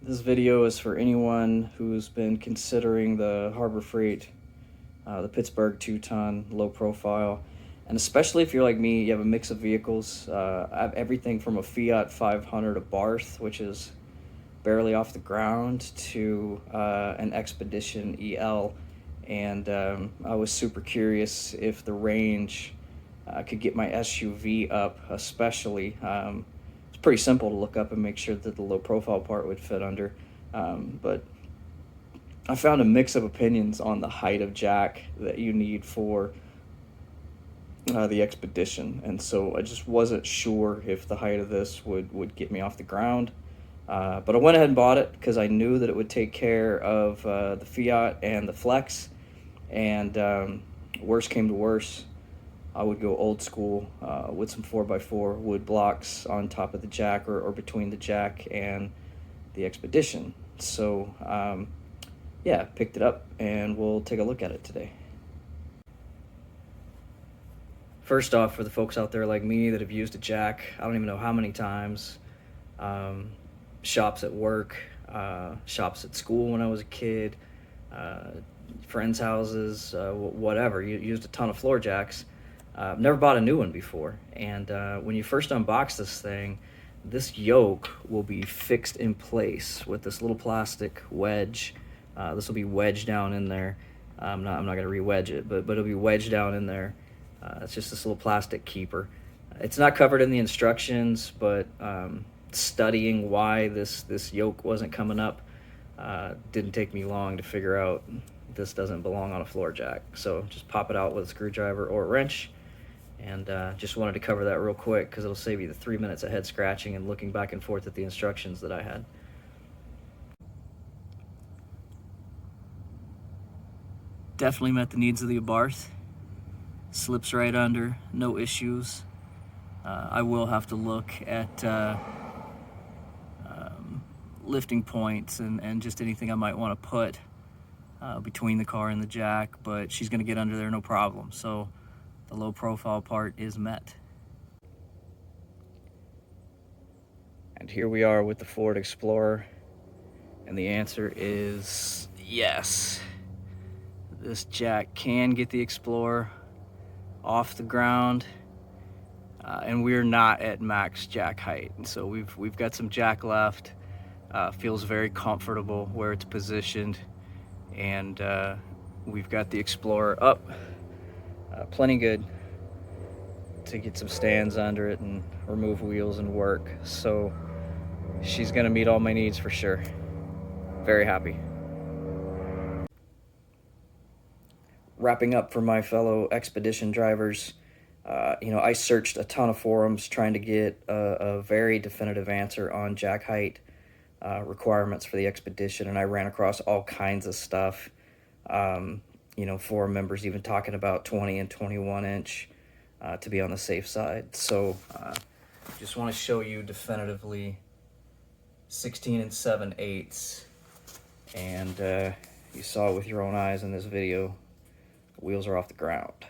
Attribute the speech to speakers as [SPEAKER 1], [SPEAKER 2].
[SPEAKER 1] This video is for anyone who's been considering the Harbor Freight, the Pittsburgh 2-ton low profile, and especially if you're like me, you have a mix of vehicles. I have everything from a Fiat 500 Abarth, which is barely off the ground, to an Expedition EL, and I was super curious if the range could get my SUV up, especially. It's pretty simple to look up and make sure that the low profile part would fit under, but I found a mix of opinions on the height of jack that you need for the Expedition, and so I just wasn't sure if the height of this would get me off the ground. But I went ahead and bought it because I knew that it would take care of the Fiat and the Flex, and worst came to worst, I would go old school with some 4x4 wood blocks on top of the jack or between the jack and the Expedition. So yeah, picked it up and we'll take a look at it today. First off, for the folks out there like me that have used a jack, I don't even know how many times, shops at work, shops at school when I was a kid, friends' houses, whatever, you used a ton of floor jacks. Never bought a new one before, and when you first unbox this thing, this yoke will be fixed in place with this little plastic wedge. This will be wedged down in there. I'm not going to re-wedge it, but it'll be wedged down in there. It's just this little plastic keeper. It's not covered in the instructions, but studying why this yoke wasn't coming up didn't take me long to figure out this doesn't belong on a floor jack. So just pop it out with a screwdriver or a wrench, and just wanted to cover that real quick because it'll save you the 3 minutes of head scratching and looking back and forth at the instructions that I had. Definitely met the needs of the Abarth. Slips right under, no issues. I will have to look at lifting points and just anything I might want to put between the car and the jack, but she's going to get under there no problem. So the low profile part is met. And here we are with the Ford Explorer, and the answer is yes. This jack can get the Explorer off the ground, and we're not at max jack height, and so we've got some jack left. Feels very comfortable where it's positioned, and we've got the Explorer up plenty good to get some stands under it and remove wheels and work. So she's gonna meet all my needs for sure. Very happy. Wrapping up for my fellow Expedition drivers, I searched a ton of forums trying to get a very definitive answer on jack height requirements for the Expedition, and I ran across all kinds of stuff. Forum members even talking about 20 and 21 inch to be on the safe side. So just want to show you definitively 16 and 7/8, and you saw it with your own eyes in this video. The wheels are off the ground.